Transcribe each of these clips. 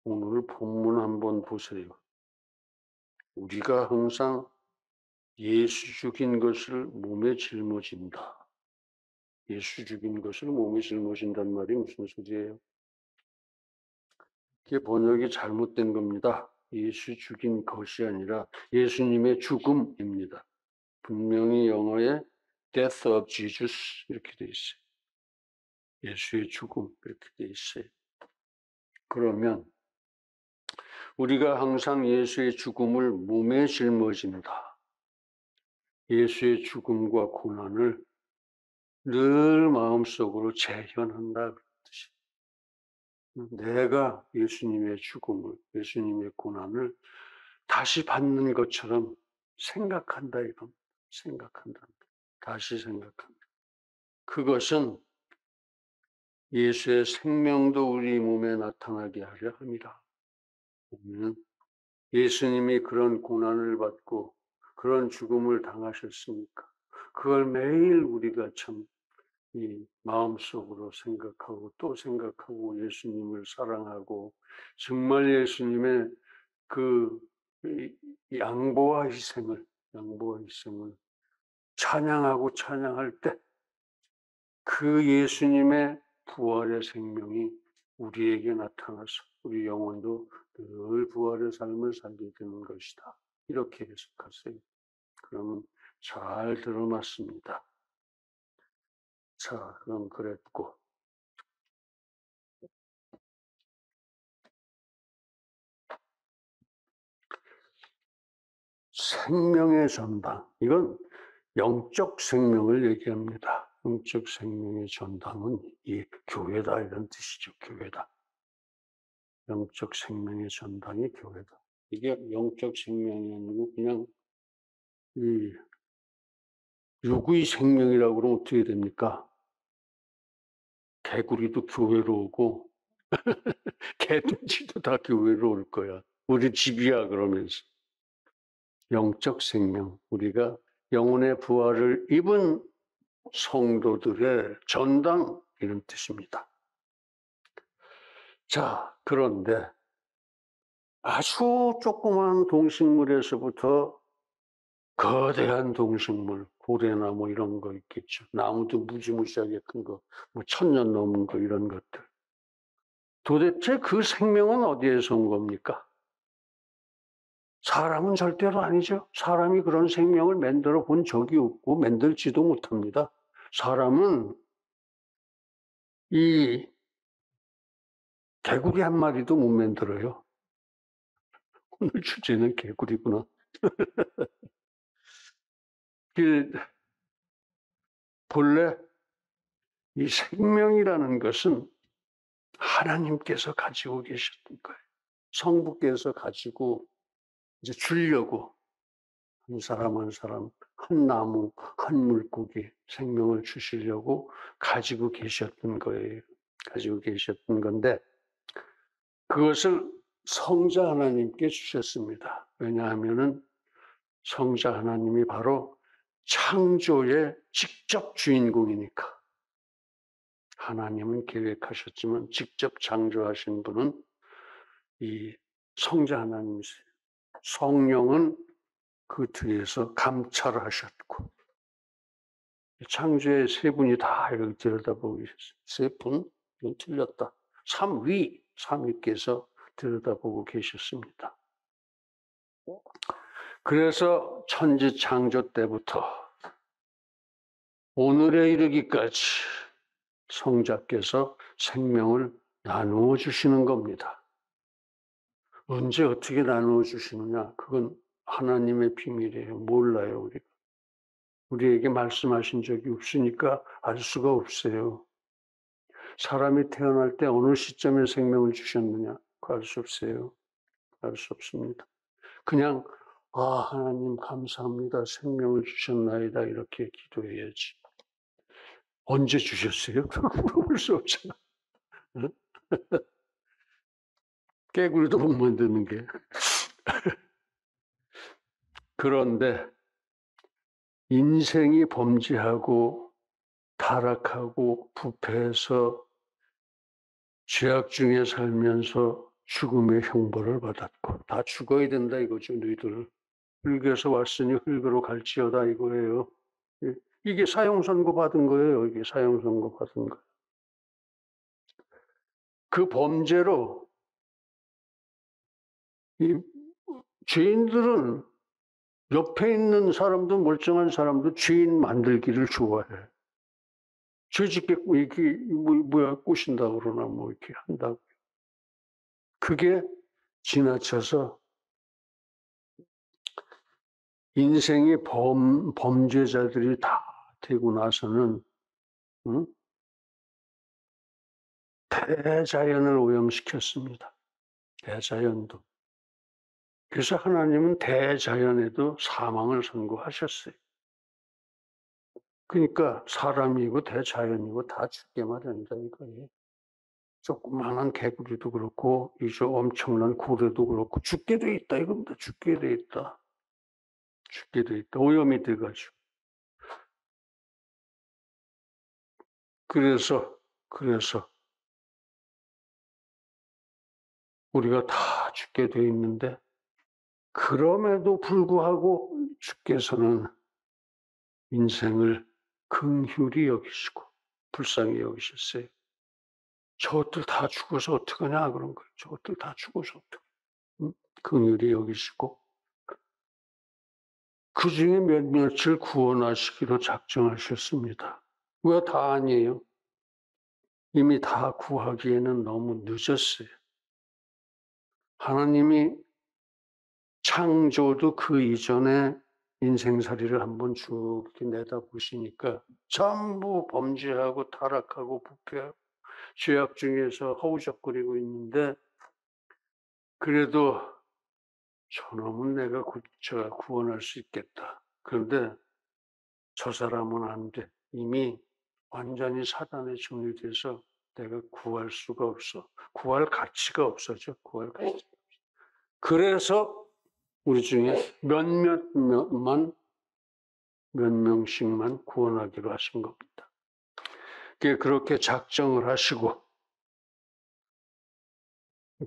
오늘 본문 한번 보세요. 우리가 항상 예수 죽인 것을 몸에 짊어진다. 예수 죽인 것을 몸에 짊어진단 말이 무슨 소리예요? 이게 번역이 잘못된 겁니다. 예수 죽인 것이 아니라 예수님의 죽음입니다. 분명히 영어에 death of Jesus 이렇게 돼 있어요. 예수의 죽음 이렇게 돼 있어요. 그러면 우리가 항상 예수의 죽음을 몸에 짊어진다. 예수의 죽음과 고난을 늘 마음속으로 재현한다. 그런 뜻이에요. 내가 예수님의 죽음을, 예수님의 고난을 다시 받는 것처럼 생각한다. 이런 생각한다. 다시 생각한다. 그것은 예수의 생명도 우리 몸에 나타나게 하려 합니다. 예수님이 그런 고난을 받고 그런 죽음을 당하셨으니까 그걸 매일 우리가 참 이 마음속으로 생각하고 또 생각하고 예수님을 사랑하고 정말 예수님의 그 양보와 희생을 찬양하고 찬양할 때 그 예수님의 부활의 생명이 우리에게 나타나서 우리 영혼도 늘 부활의 삶을 살게 되는 것이다. 이렇게 해석하세요. 그러면 잘 들어맞습니다. 자, 그럼 그랬고 생명의 전당, 이건 영적 생명을 얘기합니다. 영적 생명의 전당은 이 교회다 이런 뜻이죠. 교회다. 영적 생명의 전당이 교회다. 이게 영적 생명이 아니고 그냥 이 육의 생명이라고 그러면 어떻게 됩니까? 개구리도 교회로 오고 개돼지도 다 교회로 올 거야. 우리 집이야 그러면서. 영적 생명, 우리가 영혼의 부활을 입은 성도들의 전당 이런 뜻입니다. 자, 그런데 아주 조그만 동식물에서부터 거대한 동식물, 고래나무 이런 거 있겠죠. 나무도 무지무지하게 큰 거, 뭐 1000년 넘은 거 이런 것들. 도대체 그 생명은 어디에서 온 겁니까? 사람은 절대로 아니죠. 사람이 그런 생명을 만들어 본 적이 없고 만들지도 못합니다. 사람은 이 개구리 한 마리도 못 만들어요. 오늘 주제는 개구리구나. 본래 이 생명이라는 것은 하나님께서 가지고 계셨던 거예요. 성부께서 가지고 이제 주려고 한 사람 한 사람, 한 나무, 한 물고기 생명을 주시려고 가지고 계셨던 거예요. 가지고 계셨던 건데 그것을 성자 하나님께 주셨습니다. 왜냐하면은 성자 하나님이 바로 창조의 직접 주인공이니까. 하나님은 계획하셨지만 직접 창조하신 분은 이 성자 하나님이세요. 성령은 그 뒤에서 감찰하셨고 창조의 세 분이 다 이렇게 들여다보고 계셨어요. 세 분? 이건 틀렸다. 삼위께서 들여다보고 계셨습니다. 그래서 천지 창조 때부터 오늘에 이르기까지 성자께서 생명을 나누어 주시는 겁니다. 언제 어떻게 나누어 주시느냐? 그건 하나님의 비밀이에요. 몰라요, 우리가. 우리에게 말씀하신 적이 없으니까 알 수가 없어요. 사람이 태어날 때 어느 시점에 생명을 주셨느냐? 알 수 없어요. 알 수 없습니다. 그냥 하나님 감사합니다. 생명을 주셨나이다. 이렇게 기도해야지. 언제 주셨어요? 물어볼 수 없잖아. 응? 깨구리도 못 만드는 게. 그런데 인생이 범죄하고 타락하고 부패해서 죄악 중에 살면서 죽음의 형벌을 받았고 다 죽어야 된다 이거죠. 너희들 흙에서 왔으니 흙으로 갈지어다 이거예요. 이게 사형선고 받은 거예요. 이게 사형선고 받은 거예요. 그 범죄로 이 죄인들은 옆에 있는 사람도 멀쩡한 사람도 죄인 만들기를 좋아해. 죄 짓게 이렇게 뭐야 꼬신다고 그러나 뭐 이렇게 한다고. 그게 지나쳐서 인생의 범죄자들이 다 되고 나서는 응? 대자연을 오염시켰습니다. 대자연도. 그래서 하나님은 대자연에도 사망을 선고하셨어요. 그러니까 사람이고 대자연이고 다 죽게 마련이다 이거예요. 조그마한 개구리도 그렇고 이저 엄청난 고래도 그렇고 죽게 돼 있다 이겁니다. 죽게 돼 있다. 죽게 돼 있다. 오염이 돼가지고. 그래서 우리가 다 죽게 돼 있는데 그럼에도 불구하고 주께서는 인생을 긍휼히 여기시고 불쌍히 여기셨어요. 저것들 다 죽어서 어떡하냐 그런 거예요. 저것들 다 죽어서 어떡해. 응? 긍휼히 여기시고 그중에 몇몇을 구원하시기로 작정하셨습니다. 왜 다 아니에요? 이미 다 구하기에는 너무 늦었어요. 하나님이 창조도 그 이전에 인생살이를 한번 쭉 이렇게 내다보시니까 전부 범죄하고 타락하고 부패하고 죄악 중에서 허우적거리고 있는데 그래도 저놈은 내가 구원할 수 있겠다. 그런데 저 사람은 안 돼. 이미 완전히 사단에 종유돼서 내가 구할 수가 없어. 구할 가치가 없어져. 구할 가치. 그래서 우리 중에 몇 명씩만 구원하기로 하신 겁니다. 그렇게 작정을 하시고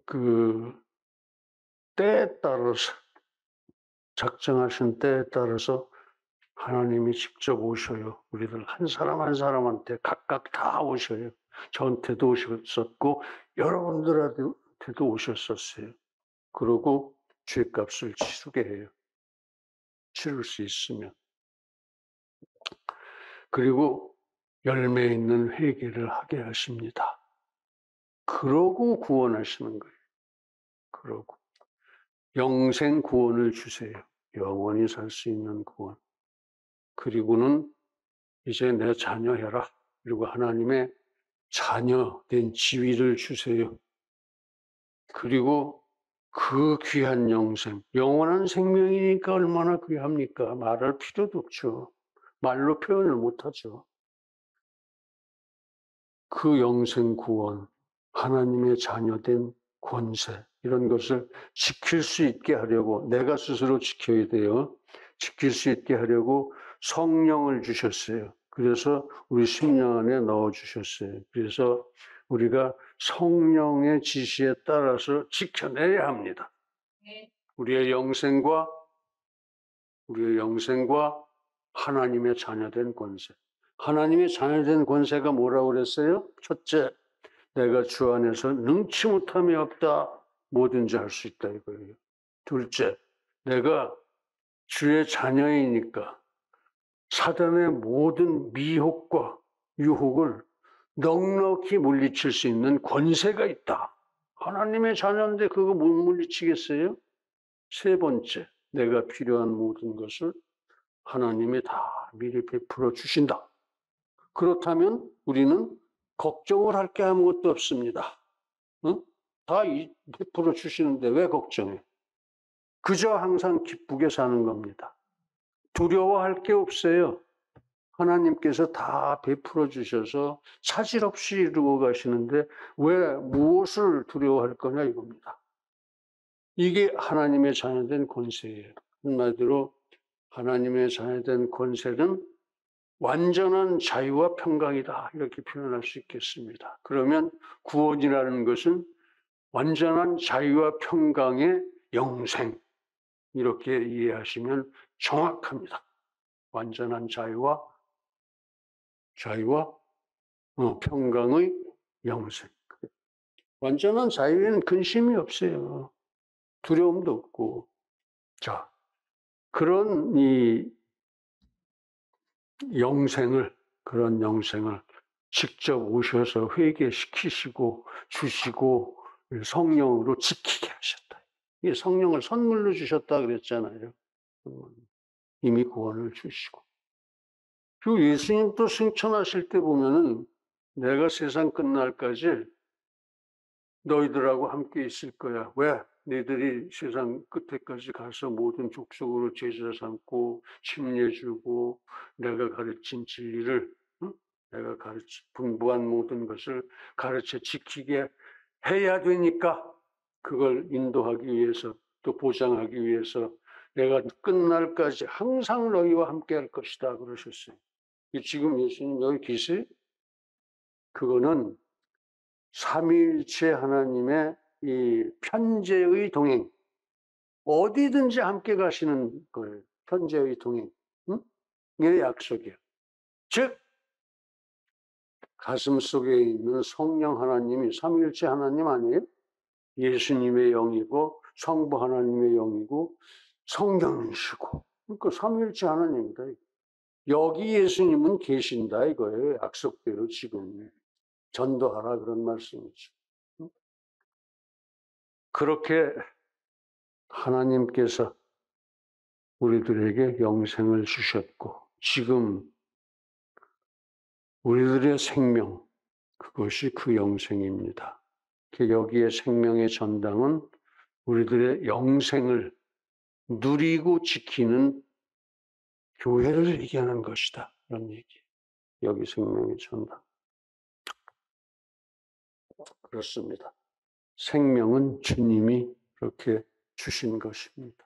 그 때에 따라서 작정하신 때에 따라서 하나님이 직접 오셔요. 우리들 한 사람 한 사람한테 각각 다 오셔요. 저한테도 오셨었고 여러분들한테도 오셨었어요. 그러고 죄값을 치르게 해요. 치를 수 있으면. 그리고 열매 있는 회개를 하게 하십니다. 그러고 구원하시는 거예요. 그러고 영생 구원을 주세요. 영원히 살 수 있는 구원. 그리고는 이제 내 자녀 해라. 그리고 하나님의 자녀된 지위를 주세요. 그리고 그 귀한 영생, 영원한 생명이니까 얼마나 귀합니까? 말할 필요도 없죠. 말로 표현을 못하죠. 그 영생 구원, 하나님의 자녀된 권세, 이런 것을 지킬 수 있게 하려고 내가 스스로 지켜야 돼요. 지킬 수 있게 하려고 성령을 주셨어요. 그래서 우리 심령 안에 넣어주셨어요. 그래서 우리가 성령의 지시에 따라서 지켜내야 합니다. 우리의 영생과 하나님의 자녀된 권세. 하나님의 자녀된 권세가 뭐라고 그랬어요? 첫째, 내가 주 안에서 능치 못함이 없다. 뭐든지 할 수 있다 이거예요. 둘째, 내가 주의 자녀이니까 사단의 모든 미혹과 유혹을 넉넉히 물리칠 수 있는 권세가 있다. 하나님의 자녀인데 그거 못 물리치겠어요? 세 번째, 내가 필요한 모든 것을 하나님이 다 미리 베풀어 주신다. 그렇다면 우리는 걱정을 할 게 아무것도 없습니다. 응? 다 베풀어 주시는데 왜 걱정해? 그저 항상 기쁘게 사는 겁니다. 두려워할 게 없어요. 하나님께서 다 베풀어 주셔서 차질 없이 이루어 가시는데 왜 무엇을 두려워할 거냐 이겁니다. 이게 하나님의 자녀된 권세예요. 한마디로 하나님의 자녀된 권세는 완전한 자유와 평강이다 이렇게 표현할 수 있겠습니다. 그러면 구원이라는 것은 완전한 자유와 평강의 영생, 이렇게 이해하시면 정확합니다. 완전한 자유와 평강의 영생. 완전한 자유에는 근심이 없어요. 두려움도 없고. 자, 그런 그런 영생을 직접 오셔서 회개시키시고 주시고 성령으로 지키게 하셨다. 이 성령을 선물로 주셨다 그랬잖아요. 이미 구원을 주시고. 그리고 예수님도 승천하실 때 보면은 내가 세상 끝날까지 너희들하고 함께 있을 거야. 왜? 너희들이 세상 끝에까지 가서 모든 족속으로 제자 삼고 침례주고 내가 가르친 진리를, 내가 분부한 모든 것을 가르쳐 지키게 해야 되니까 그걸 인도하기 위해서 또 보장하기 위해서 내가 끝날까지 항상 너희와 함께 할 것이다 그러셨어요. 지금 예수님 여기 계세요? 그거는 삼위일체 하나님의 이 편재의 동행, 어디든지 함께 가시는 거예요. 편재의 동행, 의 약속이에요. 즉 가슴 속에 있는 성령 하나님이 삼위일체 하나님 아니에요? 예수님의 영이고 성부 하나님의 영이고 성령이시고, 그러니까 삼위일체 하나님이다. 여기 예수님은 계신다 이거예요. 약속대로 지금 전도하라 그런 말씀이죠. 그렇게 하나님께서 우리들에게 영생을 주셨고 지금 우리들의 생명, 그것이 그 영생입니다. 여기에 생명의 전당은 우리들의 영생을 누리고 지키는 교회를 얘기하는 것이다. 그런 얘기. 여기 생명의 전당. 그렇습니다. 생명은 주님이 그렇게 주신 것입니다.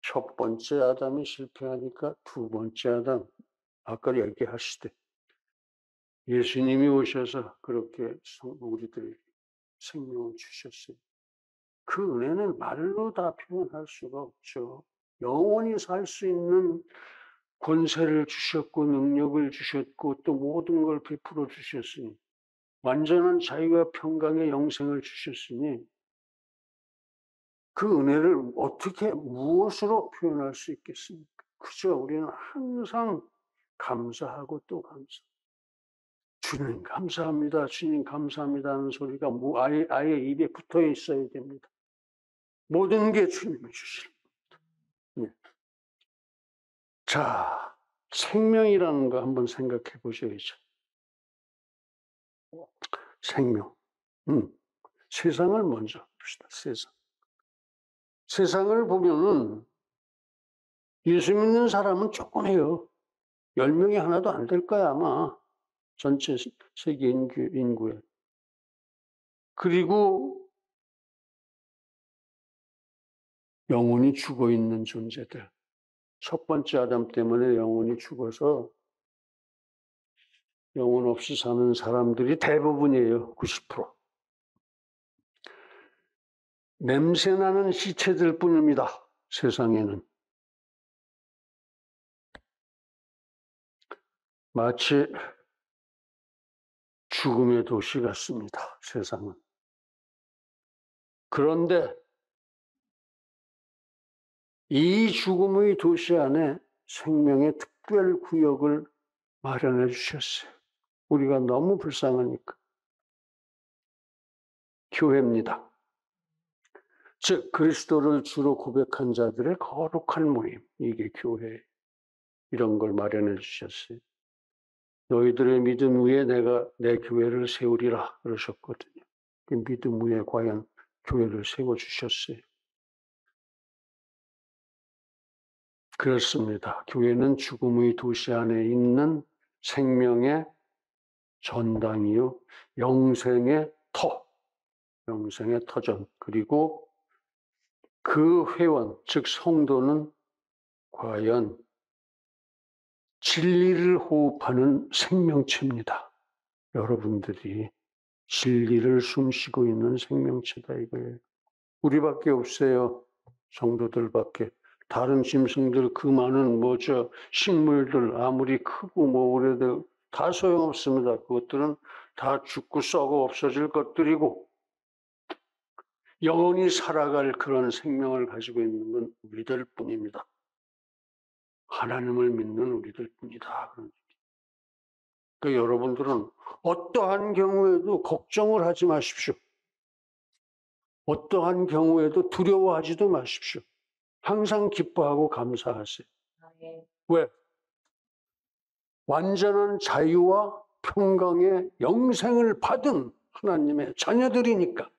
첫 번째 아담이 실패하니까 두 번째 아담, 아까 얘기하시되 예수님이 오셔서 그렇게 우리들에게 생명을 주셨어요. 그 은혜는 말로 다 표현할 수가 없죠. 영원히 살 수 있는 권세를 주셨고 능력을 주셨고 또 모든 걸 베풀어 주셨으니 완전한 자유와 평강의 영생을 주셨으니 그 은혜를 어떻게 무엇으로 표현할 수 있겠습니까? 그저 우리는 항상 감사하고 또 감사. 주님 감사합니다. 주님 감사합니다 하는 소리가 아예 입에 붙어 있어야 됩니다. 모든 게 주님이 주실 겁니다. 자, 생명이라는 거 한번 생각해 보셔야죠. 생명. 세상을 먼저 봅시다. 세상을 보면은 예수 믿는 사람은 조금 해요. 10명이 하나도 안 될 거야, 아마. 전체 세계 인구에. 그리고 영혼이 죽어 있는 존재들. 첫 번째 아담 때문에 영혼이 죽어서 영혼 없이 사는 사람들이 대부분이에요. 90%. 냄새나는 시체들 뿐입니다. 세상에는. 마치 죽음의 도시 같습니다. 세상은. 그런데 이 죽음의 도시 안에 생명의 특별 구역을 마련해 주셨어요. 우리가 너무 불쌍하니까. 교회입니다. 즉 그리스도를 주로 고백한 자들의 거룩한 모임, 이게 교회. 이런 걸 마련해 주셨어요. 너희들의 믿음 위에 내가 내 교회를 세우리라 그러셨거든요. 그 믿음 위에 과연 교회를 세워주셨어요. 그렇습니다. 교회는 죽음의 도시 안에 있는 생명의 전당이요, 영생의 터전. 그리고 그 회원, 즉 성도는 과연 진리를 호흡하는 생명체입니다. 여러분들이 진리를 숨쉬고 있는 생명체다 이거예요. 우리밖에 없어요. 성도들밖에. 다른 짐승들 그 많은 식물들 아무리 크고 오래도 다 소용없습니다. 그것들은 다 죽고 썩어 없어질 것들이고 영원히 살아갈 그런 생명을 가지고 있는 건 우리들 뿐입니다. 하나님을 믿는 우리들 뿐이다. 그러니까 여러분들은 어떠한 경우에도 걱정을 하지 마십시오. 어떠한 경우에도 두려워하지도 마십시오. 항상 기뻐하고 감사하세요. 왜? 완전한 자유와 평강의 영생을 받은 하나님의 자녀들이니까.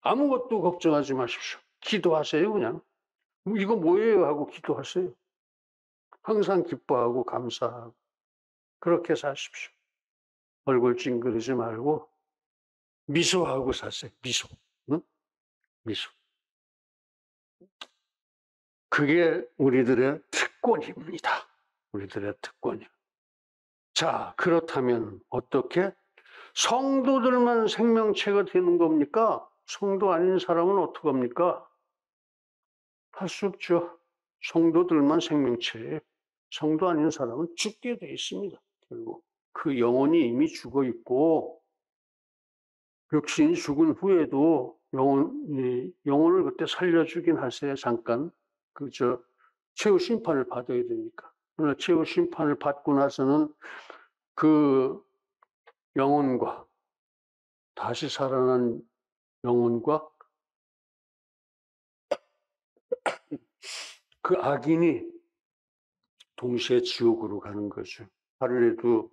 아무것도 걱정하지 마십시오. 기도하세요, 그냥. 이거 뭐예요? 하고 기도하세요. 항상 기뻐하고 감사하고. 그렇게 사십시오. 얼굴 찡그리지 말고 미소하고 사세요. 미소. 응? 미소. 그게 우리들의 특권입니다. 우리들의 특권이요. 자, 그렇다면 어떻게? 성도들만 생명체가 되는 겁니까? 성도 아닌 사람은 어떡합니까? 할 수 없죠. 성도들만 생명체예요. 성도 아닌 사람은 죽게 돼 있습니다. 결국 그 영혼이 이미 죽어 있고 육신이 죽은 후에도 영혼을 그때 살려주긴 하세요. 잠깐 최후 심판을 받아야 되니까. 그러나 최후 심판을 받고 나서는 그 영혼과 다시 살아난 영혼과 그 악인이 동시에 지옥으로 가는 거죠. 하루에도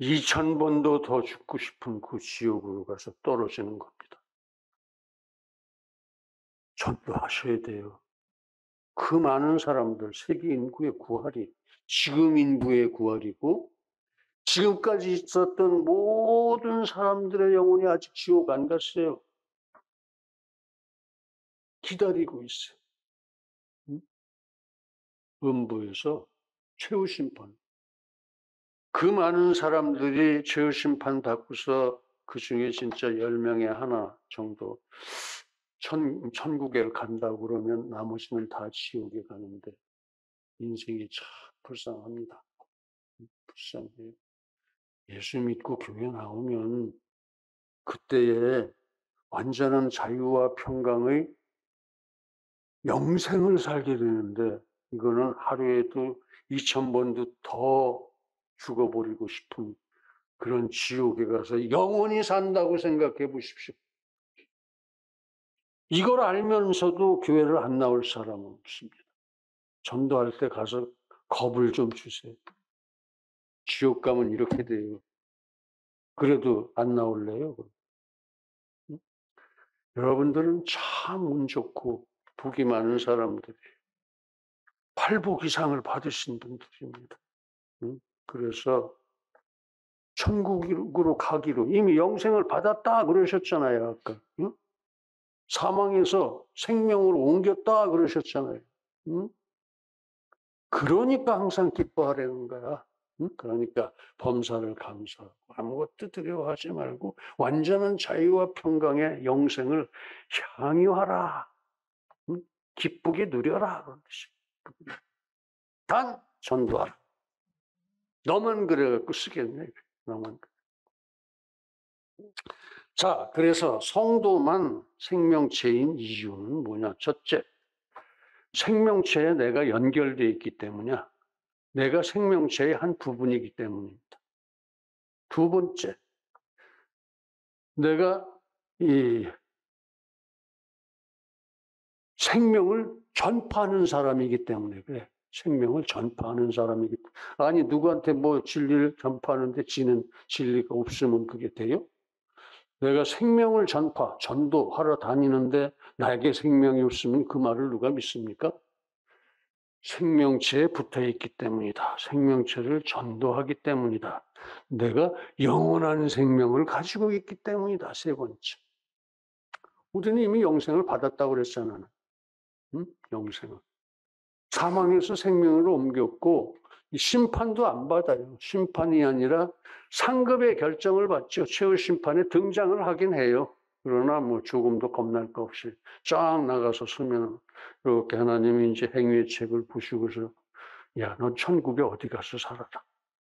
2000번도 더 죽고 싶은 그 지옥으로 가서 떨어지는 겁니다. 전도하셔야 돼요. 그 많은 사람들, 세계 인구의 구할이 지금 인구의 구할이고 지금까지 있었던 모든 사람들의 영혼이 아직 지옥 안 갔어요. 기다리고 있어요. 음부에서 최후 심판. 그 많은 사람들이 최후 심판 받고서 그 중에 진짜 10명에 하나 정도 천국에 간다고 그러면 나머지는 다 지옥에 가는데 인생이 참 불쌍합니다. 불쌍해요. 예수 믿고 교회 나오면 그때에 완전한 자유와 평강의 영생을 살게 되는데 이거는 하루에도 2000번도 더 죽어버리고 싶은 그런 지옥에 가서 영원히 산다고 생각해 보십시오. 이걸 알면서도 교회를 안 나올 사람은 없습니다. 전도할 때 가서 겁을 좀 주세요. 지옥 가면 이렇게 돼요. 그래도 안 나올래요? 응? 여러분들은 참 운 좋고 복이 많은 사람들이에요. 팔복 이상을 받으신 분들입니다. 응? 그래서 천국으로 가기로 이미 영생을 받았다 그러셨잖아요. 아까. 응? 사망에서 생명으로 옮겼다 그러셨잖아요. 응? 그러니까 항상 기뻐하라는 거야. 응? 그러니까 범사를 감사하고 아무것도 두려워하지 말고 완전한 자유와 평강의 영생을 향유하라. 응? 기쁘게 누려라. 그런 뜻이에요. 단 전도하라. 너만 그래갖고 쓰겠네. 너만. 자, 그래서 성도만 생명체인 이유는 뭐냐? 첫째, 생명체에 내가 연결되어 있기 때문이야. 내가 생명체의 한 부분이기 때문입니다. 두 번째, 내가 이 생명을 전파하는 사람이기 때문에 그래. 생명을 전파하는 사람이기 때문에. 아니, 누구한테 진리를 전파하는데 지는 진리가 없으면 그게 돼요? 내가 생명을 전도하러 다니는데 나에게 생명이 없으면 그 말을 누가 믿습니까? 생명체에 붙어 있기 때문이다. 생명체를 전도하기 때문이다. 내가 영원한 생명을 가지고 있기 때문이다. 세 번째. 우리는 이미 영생을 받았다고 그랬잖아요. 응? 영생을. 사망에서 생명으로 옮겼고 심판도 안 받아요. 심판이 아니라 상급의 결정을 받죠. 최후 심판에 등장을 하긴 해요. 그러나 뭐 죽음도 겁날 거 없이 쫙 나가서 서면 이렇게 하나님이 이제 행위의 책을 부시고서 야, 넌 천국에 어디 가서 살아라.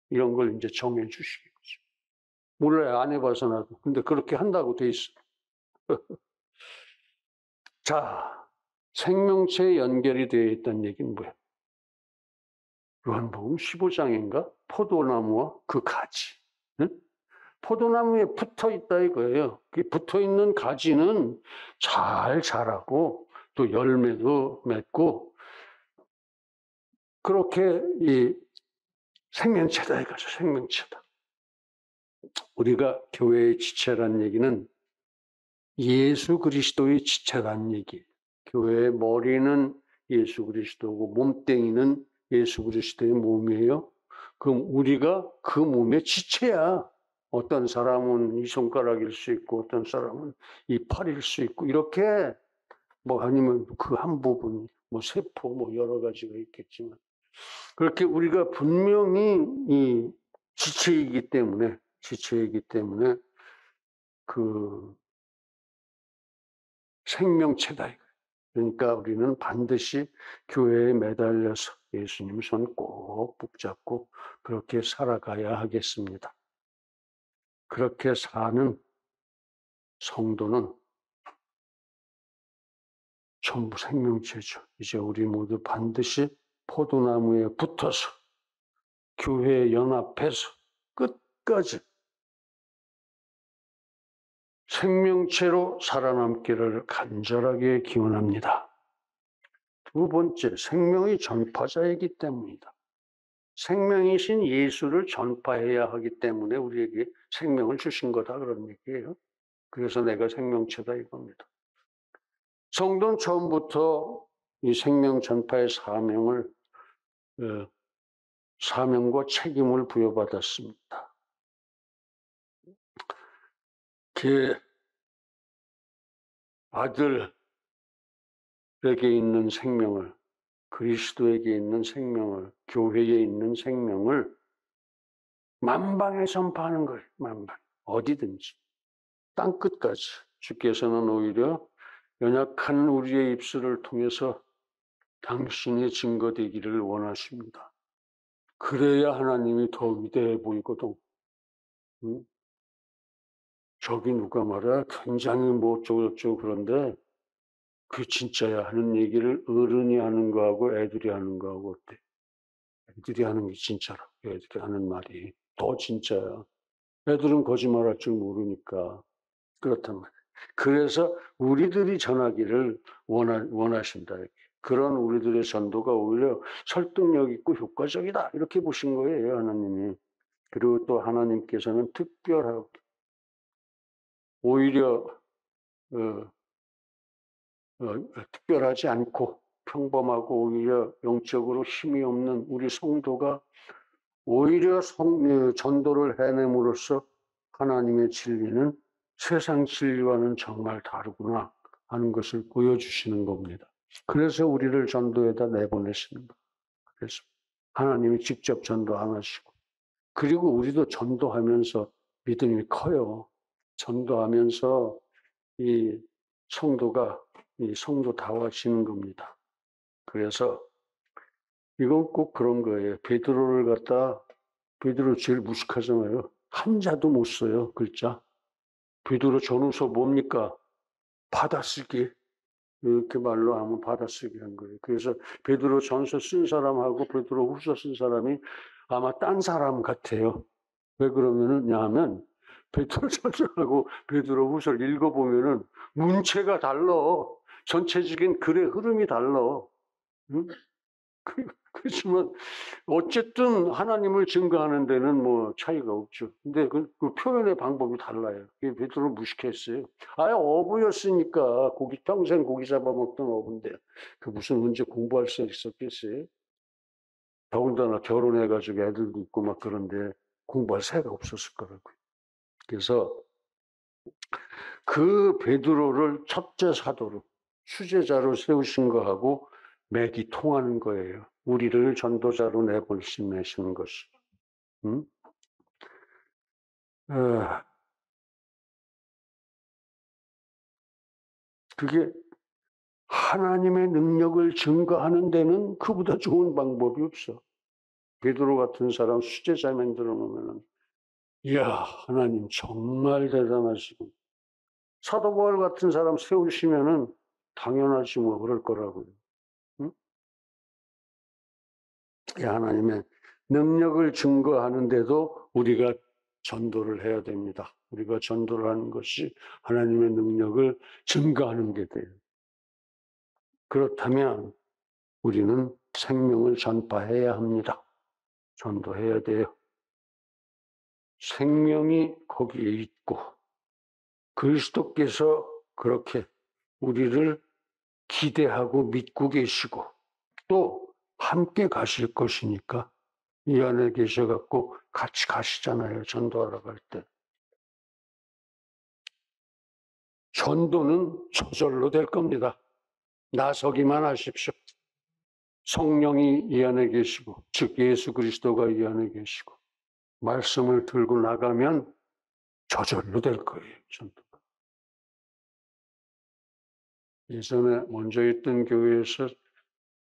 이런 걸 이제 정해 주시겠죠. 몰라요. 안 해봐서 나도. 근데 그렇게 한다고 돼 있어. 자, 생명체에 연결이 되어 있다는 얘기는 뭐예요? 요한복음 15장인가? 포도나무와 그 가지. 응? 포도나무에 붙어 있다 이거예요. 그 붙어 있는 가지는 잘 자라고 또 열매도 맺고 그렇게 이 생명체다 이거죠. 생명체다. 우리가 교회의 지체라는 얘기는 예수 그리스도의 지체라는 얘기예요. 교회의 머리는 예수 그리스도고 몸뚱이는 예수 그리스도의 몸이에요. 그럼 우리가 그 몸의 지체야. 어떤 사람은 이 손가락일 수 있고 어떤 사람은 이 팔일 수 있고 이렇게 뭐 아니면 그 한 부분 뭐 세포 뭐 여러 가지가 있겠지만 그렇게 우리가 분명히 이 지체이기 때문에 그 생명체다. 그러니까 우리는 반드시 교회에 매달려서 예수님 손 꼭 붙잡고 그렇게 살아가야 하겠습니다. 그렇게 사는 성도는 전부 생명체죠. 이제 우리 모두 반드시 포도나무에 붙어서 교회에 연합해서 끝까지 생명체로 살아남기를 간절하게 기원합니다. 두 번째, 생명의 전파자이기 때문이다. 생명이신 예수를 전파해야 하기 때문에 우리에게 생명을 주신 거다 그런 얘기예요. 그래서 내가 생명체다 이겁니다. 성도는 처음부터 이 생명 전파의 사명과 책임을 부여받았습니다. 그 아들에게 있는 생명을, 그리스도에게 있는 생명을, 교회에 있는 생명을 만방에 전파하는 거예요. 만방. 어디든지. 땅끝까지. 주께서는 오히려 연약한 우리의 입술을 통해서 당신의 증거되기를 원하십니다. 그래야 하나님이 더 위대해 보이거든. 응? 저기 누가 말이야 굉장히 뭐 어쩌고 그런데 그게 진짜야 하는 얘기를 어른이 하는 거하고 애들이 하는 거하고 어때? 애들이 하는 게 진짜라. 애들이 하는 말이 더 진짜야. 애들은 거짓말할 줄 모르니까 그렇단 말이야. 그래서 우리들이 전하기를 원하신다. 그런 우리들의 전도가 오히려 설득력 있고 효과적이다. 이렇게 보신 거예요, 하나님이. 그리고 또 하나님께서는 특별하고 오히려 특별하지 않고 평범하고 오히려 영적으로 힘이 없는 우리 성도가 오히려 전도를 해냄으로써 하나님의 진리는 세상 진리와는 정말 다르구나 하는 것을 보여주시는 겁니다. 그래서 우리를 전도에다 내보내시는 거예요. 그래서 하나님이 직접 전도 안 하시고 그리고 우리도 전도하면서 믿음이 커요. 전도하면서 이 성도가 이 성도다워지는 겁니다. 그래서 이건 꼭 그런 거예요. 베드로 제일 무식하잖아요. 한자도 못 써요, 글자. 베드로 전후서 뭡니까? 받아쓰기. 이렇게 말로 하면 받아쓰기 한 거예요. 그래서 베드로 전서 쓴 사람하고 베드로 후서 쓴 사람이 아마 딴 사람 같아요. 왜 그러냐면 베드로 전서하고 베드로 후서를 읽어보면은 문체가 달라. 전체적인 글의 흐름이 달라. 응? 그렇지만 어쨌든 하나님을 증거하는 데는 뭐 차이가 없죠. 근데 그 표현의 방법이 달라요. 베드로 무식했어요. 아예 어부였으니까 평생 고기 잡아먹던 어부인데 그 무슨 문제 공부할 수 있었겠어요? 더군다나 결혼해가지고 애들도 있고 막 그런데 공부할 새가 없었을 거라고요. 그래서 그 베드로를 첫째 사도로 수제자로 세우신 거하고 맥이 통하는 거예요. 우리를 전도자로 내보내시는 것이. 응? 그게 하나님의 능력을 증거하는 데는 그보다 좋은 방법이 없어. 베드로 같은 사람 수제자 만들어 놓으면은, 이야, 하나님 정말 대단하시고, 사도 바울 같은 사람 세우시면은 당연하지 뭐 그럴 거라고요. 응? 하나님의 능력을 증거하는데도 우리가 전도를 해야 됩니다. 우리가 전도를 하는 것이 하나님의 능력을 증거하는 게 돼요. 그렇다면 우리는 생명을 전파해야 합니다. 전도해야 돼요. 생명이 거기에 있고 그리스도께서 그렇게 우리를 기대하고 믿고 계시고 또 함께 가실 것이니까 이 안에 계셔갖고 같이 가시잖아요. 전도하러 갈 때. 전도는 저절로 될 겁니다. 나서기만 하십시오. 성령이 이 안에 계시고 즉 예수 그리스도가 이 안에 계시고 말씀을 들고 나가면 저절로 될 거예요. 전도가. 예전에 먼저 있던 교회에서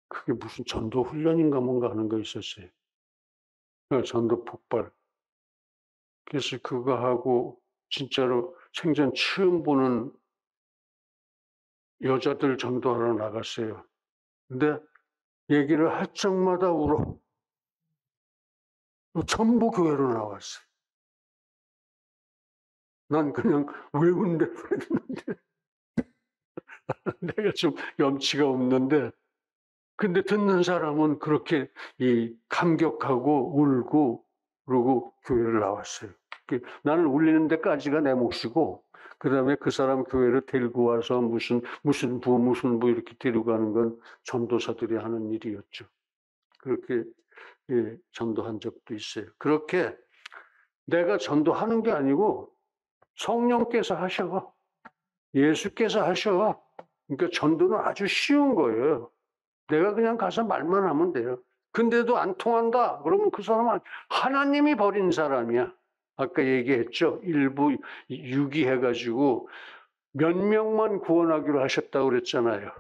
그게 무슨 전도 훈련인가 뭔가 하는 거 있었어요. 전도 폭발. 그래서 그거 하고 진짜로 생전 처음 보는 여자들 전도하러 나갔어요. 근데 얘기를 할 적마다 울어. 전부 교회로 나왔어요. 난 그냥 왜 운대 그랬는데 내가 좀 염치가 없는데 근데 듣는 사람은 그렇게 감격하고 울고 그러고 교회를 나왔어요. 나는 울리는 데까지가 내 몫이고 그다음에 그 사람 교회를 데리고 와서 무슨 부 이렇게 데리고 가는 건 전도사들이 하는 일이었죠. 그렇게 전도한 적도 있어요. 그렇게 내가 전도하는 게 아니고 성령께서 하셔. 예수께서 하셔. 그러니까 전도는 아주 쉬운 거예요. 내가 그냥 가서 말만 하면 돼요. 근데도 안 통한다. 그러면 그 사람은 하나님이 버린 사람이야. 아까 얘기했죠. 일부 유기해가지고 몇 명만 구원하기로 하셨다고 그랬잖아요.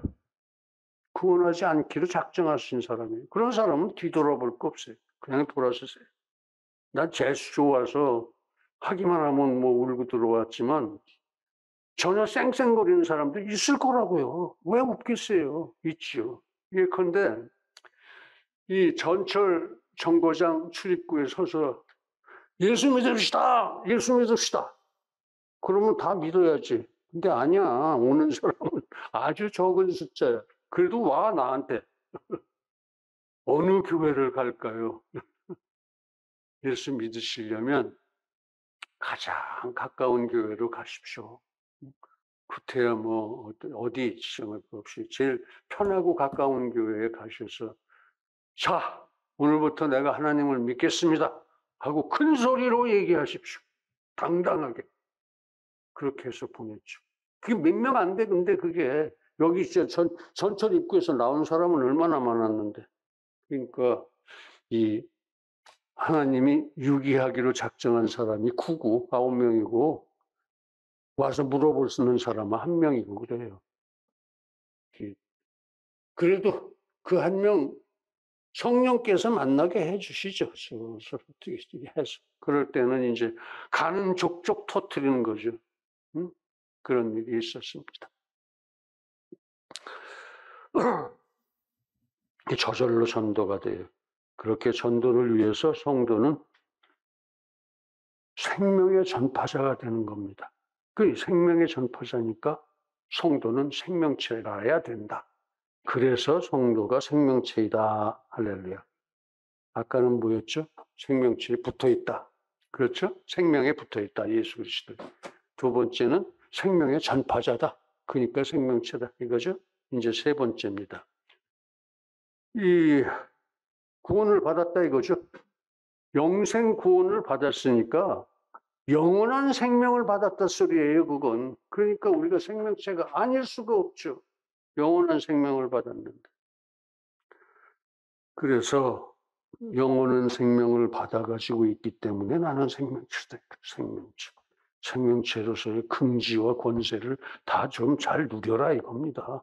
구원하지 않기로 작정하신 사람이에요. 그런 사람은 뒤돌아볼 거 없어요. 그냥 돌아서세요. 난 재수 좋아서 하기만 하면 뭐 울고 들어왔지만 전혀 쌩쌩거리는 사람도 있을 거라고요. 왜 없겠어요? 있죠. 예컨대 이 전철 정거장 출입구에 서서 예수 믿읍시다. 예수 믿읍시다. 그러면 다 믿어야지. 근데 아니야. 오는 사람은 아주 적은 숫자야. 그래도 와 나한테. 어느 교회를 갈까요? 예수 믿으시려면 가장 가까운 교회로 가십시오. 구태야 뭐 어디 지정할 것 없이 제일 편하고 가까운 교회에 가셔서 자, 오늘부터 내가 하나님을 믿겠습니다 하고 큰 소리로 얘기하십시오. 당당하게. 그렇게 해서 보냈죠. 그게 몇 명 안 돼. 근데 그게 여기 진짜 전철 입구에서 나온 사람은 얼마나 많았는데. 그러니까 이 하나님이 유기하기로 작정한 사람이 9명이고 와서 물어볼 수 있는 사람은 1명이고 그래요. 그래도 그 1명 성령께서 만나게 해주시죠. 어떻게 해서. 그럴 때는 이제 가는 족족 터뜨리는 거죠. 응? 그런 일이 있었습니다. 저절로 전도가 돼요. 그렇게 전도를 위해서 성도는 생명의 전파자가 되는 겁니다. 그 생명의 전파자니까 성도는 생명체라야 된다. 그래서 성도가 생명체이다. 할렐루야. 아까는 뭐였죠? 생명체에 붙어 있다. 그렇죠? 생명에 붙어 있다. 예수 그리스도. 두 번째는 생명의 전파자다. 그러니까 생명체다. 이거죠? 이제 세 번째입니다. 이 구원을 받았다 이거죠. 영생 구원을 받았으니까 영원한 생명을 받았다 소리예요, 그건. 그러니까 우리가 생명체가 아닐 수가 없죠. 영원한 생명을 받았는데. 그래서 영원한 생명을 받아가지고 있기 때문에 나는 생명체로서의 긍지와 권세를 다 좀 잘 누려라 이겁니다.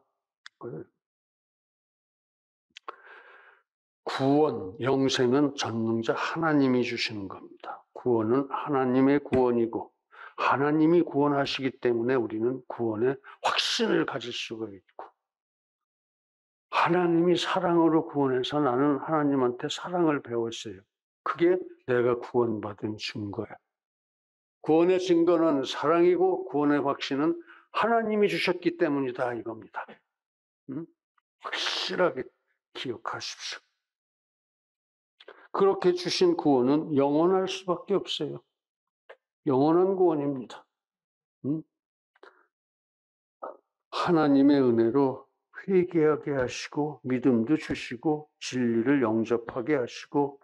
구원, 영생은 전능자 하나님이 주시는 겁니다. 구원은 하나님의 구원이고 하나님이 구원하시기 때문에 우리는 구원의 확신을 가질 수가 있고, 하나님이 사랑으로 구원해서 나는 하나님한테 사랑을 배웠어요. 그게 내가 구원받은 증거야. 구원의 증거는 사랑이고 구원의 확신은 하나님이 주셨기 때문이다 이겁니다. 확실하게 기억하십시오. 그렇게 주신 구원은 영원할 수밖에 없어요. 영원한 구원입니다. 하나님의 은혜로 회개하게 하시고 믿음도 주시고 진리를 영접하게 하시고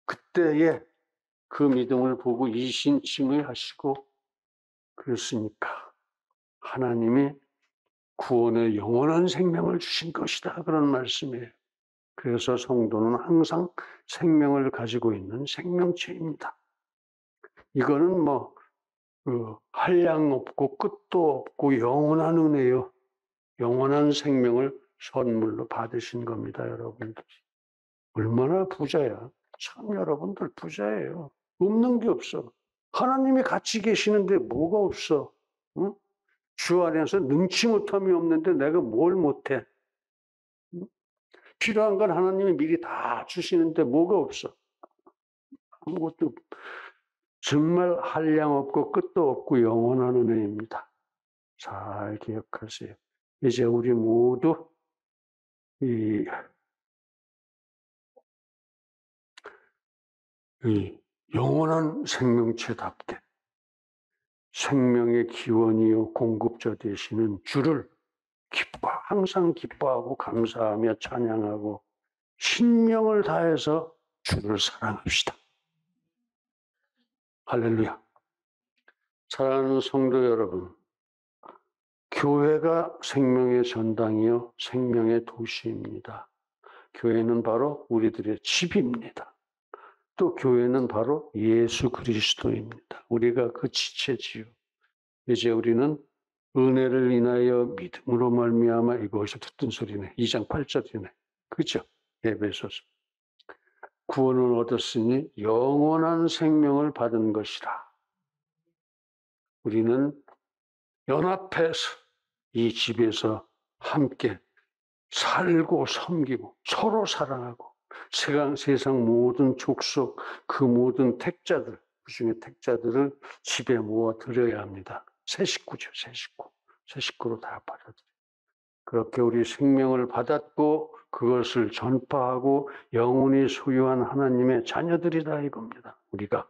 그때에 그 믿음을 보고 이신칭을 하시고 그랬으니까 하나님이 구원의 영원한 생명을 주신 것이다 그런 말씀이에요. 그래서 성도는 항상 생명을 가지고 있는 생명체입니다. 이거는 한량 없고 끝도 없고 영원한 은혜요. 영원한 생명을 선물로 받으신 겁니다, 여러분들. 얼마나 부자야. 참 여러분들 부자예요. 없는 게 없어. 하나님이 같이 계시는데 뭐가 없어? 응? 주 안에서 능치 못함이 없는데 내가 뭘 못해? 응? 필요한 건 하나님이 미리 다 주시는데 뭐가 없어? 아무것도 정말 한량 없고 끝도 없고 영원한 은혜입니다. 잘 기억하세요. 이제 우리 모두 이 영원한 생명체답게 생명의 기원이요 공급자 되시는 주를 항상 기뻐하고 감사하며 찬양하고 신명을 다해서 주를 사랑합시다. 할렐루야. 사랑하는 성도 여러분, 교회가 생명의 전당이요 생명의 도시입니다. 교회는 바로 우리들의 집입니다. 또 교회는 바로 예수 그리스도입니다. 우리가 그 지체지요. 이제 우리는 은혜를 인하여 믿음으로 말미암아 이것이 듣던 소리네. 2장 8절이네. 그죠? 에베소서. 구원을 얻었으니 영원한 생명을 받은 것이라. 우리는 연합해서 이 집에서 함께 살고 섬기고 서로 사랑하고 세상 모든 족속 그 모든 택자들 그중에 택자들을 집에 모아 드려야 합니다. 새 식구죠. 새 식구로 다 받아들여요. 그렇게 우리 생명을 받았고 그것을 전파하고 영원히 소유한 하나님의 자녀들이다 이겁니다. 우리가.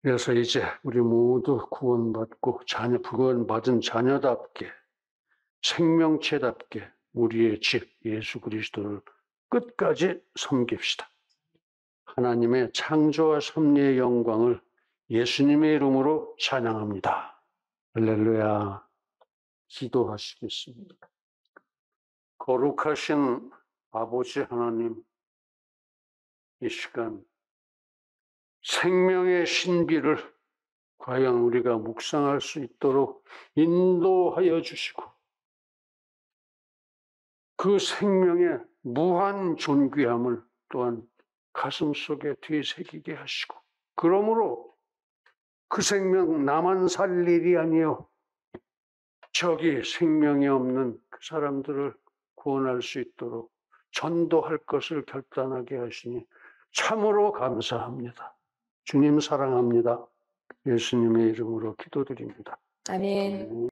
그래서 이제 우리 모두 구원받고 구원받은 자녀답게 생명체답게 우리의 집 예수 그리스도를 끝까지 섬깁시다. 하나님의 창조와 섭리의 영광을 예수님의 이름으로 찬양합니다. 할렐루야. 기도하시겠습니다. 거룩하신 아버지 하나님, 이 시간 생명의 신비를 과연 우리가 묵상할 수 있도록 인도하여 주시고 그 생명의 무한 존귀함을 또한 가슴속에 되새기게 하시고 그러므로 그 생명 나만 살 일이 아니요 저기 생명이 없는 그 사람들을 구원할 수 있도록 전도할 것을 결단하게 하시니 참으로 감사합니다. 주님 사랑합니다. 예수님의 이름으로 기도드립니다. 아멘.